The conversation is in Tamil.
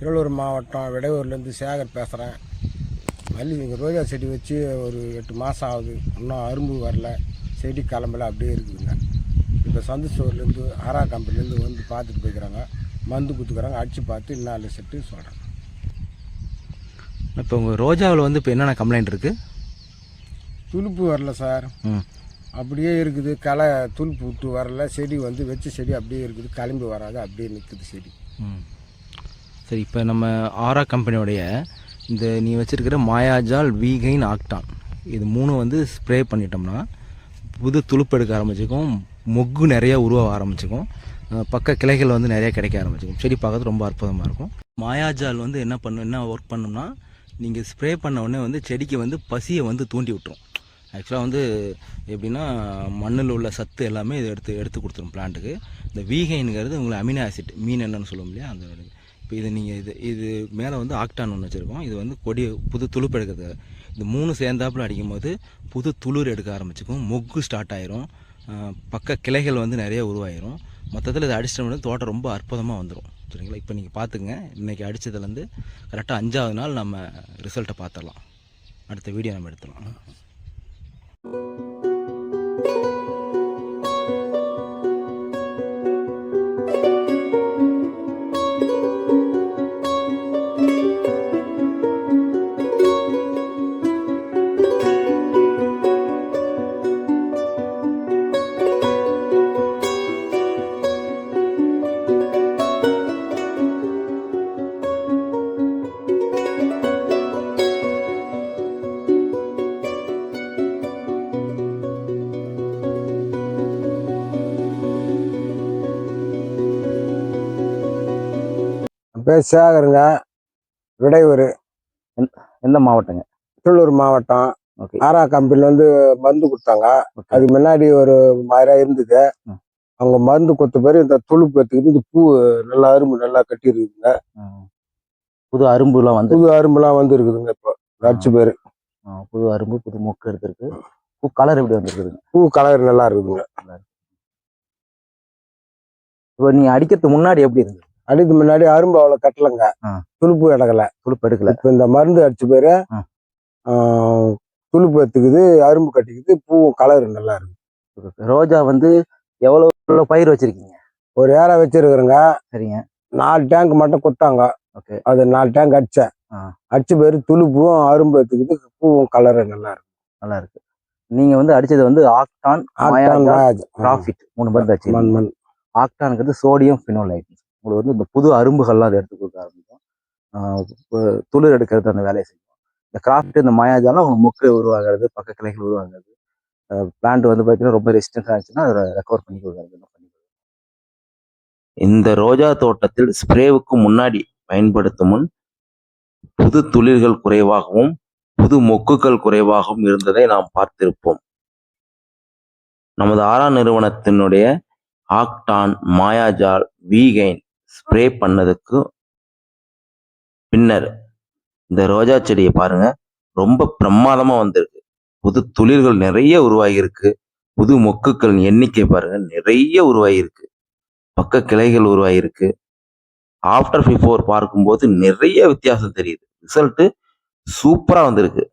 திருவள்ளூர் மாவட்டம் விடையூர்லேருந்து சேகர் பேசுகிறேன். மல்லி ரோஜா செடி வச்சு ஒரு 8 மாதம் ஆகுது. இன்னும் அரும்பு வரல, செடி கிளம்பல, அப்படியே இருக்குதுங்க. இப்போ சந்தோஷூர்லேருந்து ஆரா கம்பெனிலேருந்து வந்து பார்த்துட்டு போய்க்கிறாங்க, மருந்து கொடுத்துக்கிறாங்க. அடித்து பார்த்து 4 செட்டு சொல்கிறேன். இப்போ உங்கள் ரோஜாவில் வந்து இப்போ என்னென்ன கம்ப்ளைண்ட் இருக்குது? துளுப்பு வரல சார், அப்படியே இருக்குது. களை துளுப்பு விட்டு வரல. செடி வந்து வச்ச செடி அப்படியே இருக்குது, கிளம்பி வராது, அப்படியே நிற்குது செடி. சரி, இப்போ நம்ம ஆரா கம்பெனியோடைய இந்த நீ வச்சுருக்கிற மாயாஜால், வீகைன், ஆக்டான் இது 3 வந்து ஸ்ப்ரே பண்ணிட்டோம்னா புது துளுப்பு எடுக்க ஆரம்பிச்சிக்கும், மொக்கு நிறையா உருவாக ஆரம்பிச்சிக்கும், பக்க கிளைகள் வந்து நிறையா கிடைக்க ஆரம்பிச்சிக்கும். செடி பார்க்கறது ரொம்ப அற்புதமாக இருக்கும். மாயாஜால் வந்து என்ன ஒர்க் பண்ணோம்னா, நீங்கள் ஸ்ப்ரே பண்ண உடனே வந்து செடிக்கு வந்து பசியை வந்து தூண்டி விட்டுரும். ஆக்சுவலாக வந்து எப்படின்னா, மண்ணில் உள்ள சத்து எல்லாமே இது எடுத்து கொடுத்துரும் பிளான்ட்டுக்கு. இந்த வீகைனுங்கிறது உங்களுக்கு அமினோ ஆசிட், மீன் என்னன்னு சொல்லுவோம் இல்லையா, அந்த இப்போ இது நீங்கள் இது மேலே வந்து ஆக்டான் ஒன்று வச்சுருக்கோம். இது வந்து புது துளுப்பு எடுக்கிறது. இந்த 3 சேர்ந்தாப்புல அடிக்கும் போது புது துளிர் எடுக்க ஆரம்பிச்சிக்கும், மொக்கு ஸ்டார்ட் ஆயிரும், பக்க கிளைகள் வந்து நிறைய உருவாயிரும். மொத்தத்தில் இதை அடிச்சிட்டோம்னா தோட்டம் ரொம்ப அற்புதமாக வந்துடும். சரிங்களா? இப்போ நீங்கள் பார்த்துங்க, இன்றைக்கி அடித்ததுலேருந்து கரெக்டாக 5ஆவது நாள் நம்ம ரிசல்ட்டை பார்த்துடலாம். அடுத்த வீடியோ நம்ம எடுத்துடலாம். பேர் சேகருங்க, விடையூர். எந்த மாவட்டங்க? திருவள்ளூர் மாவட்டம். ஓகே. ஆரா கம்பெனில வந்து மருந்து கொடுத்தாங்க. அதுக்கு முன்னாடி ஒரு மாதிரி இருந்தது. அவங்க மருந்து கொடுத்த பிறகு இந்த துளுப்பு எடுத்துக்கிட்டு இந்த பூ நல்லா அரும்பு நல்லா கட்டி இருக்குதுங்க. புது அரும்புலாம் வந்து இருக்குதுங்க. இப்போ அடிச்சு பேரு புது அரும்பு, புது மொக்கு எடுத்திருக்கு. பூ கலர் எப்படி வந்துருக்குதுங்க? பூ கலர் நல்லா இருக்குதுங்க. இப்போ நீ அடிக்கிறதுக்கு முன்னாடி எப்படி இருந்தது? அடிக்கு முன்னாடி அரும்பு அவ்வளோ கட்டலைங்க, துளுப்பு எடுக்கல. இப்போ இந்த மருந்து அடிச்ச பேரு துளுப்பு எடுத்துக்குது, அரும்பு கட்டிக்குது, பூவும் கலர் நல்லா இருக்கு. ரோஜா வந்து எவ்வளோ பயிர் வச்சிருக்கீங்க? ஒரு ஏரா வச்சிருக்கிறேங்க. சரிங்க. 4 டேங்க் மட்டும் கொடுத்தாங்க. ஓகே. அது 4 டேங்க் அடிச்ச பேரு துளுப்பும் அரும்பு எடுத்துக்குது, பூவும் கலர் நல்லா இருக்கு. நீங்க வந்து அடிச்சது வந்து ஆக்டான், ப்ராஃபிட் 3 மருந்து அடிச்சு. ஆக்டானுங்கிறது சோடியம் ஃபினோலைட். உங்களுக்கு வந்து இந்த புது அரும்புகள்லாம் அதை எடுத்து கொடுக்க ஆரம்பிக்கும், துளிர் எடுக்கிறது அந்த வேலையை செய்யும். இந்த கிராஃப்ட், இந்த மாயாஜாலாம் உங்களுக்கு மொக்கு உருவாகிறது, பக்க கிளைகள் உருவாகிறது. பிளான்ட் வந்து பார்த்தீங்கன்னா ரொம்ப ரெசிஸ்டன்ஸாக இருந்துச்சுன்னா அதை ரெக்கவர் பண்ணி கொடுக்குறது. இந்த ரோஜா தோட்டத்தில் ஸ்ப்ரேவுக்கு முன்னாடி பயன்படுத்தும் முன் புது துளிர்கள் குறைவாகவும் புது மொக்குகள் குறைவாகவும் இருந்ததை நாம் பார்த்திருப்போம். நமது ஆரா நிறுவனத்தினுடைய ஆக்டான், மாயாஜால், வீகைன் ஸ்ப்ரே பண்ணதுக்கு பின்னர் இந்த ரோஜா செடியை பாருங்க, ரொம்ப பிரமாதமா வந்திருக்கு. புது துளிர்கள் நிறைய உருவாகியிருக்கு. புது மொக்குகள் எண்ணிக்கை பாருங்க நிறைய உருவாகியிருக்கு. பக்க கிளைகள் உருவாகியிருக்கு. ஆஃப்டர் பிஃபோர் பார்க்கும்போது நிறைய வித்தியாசம் தெரியுது. ரிசல்ட் சூப்பரா வந்திருக்கு.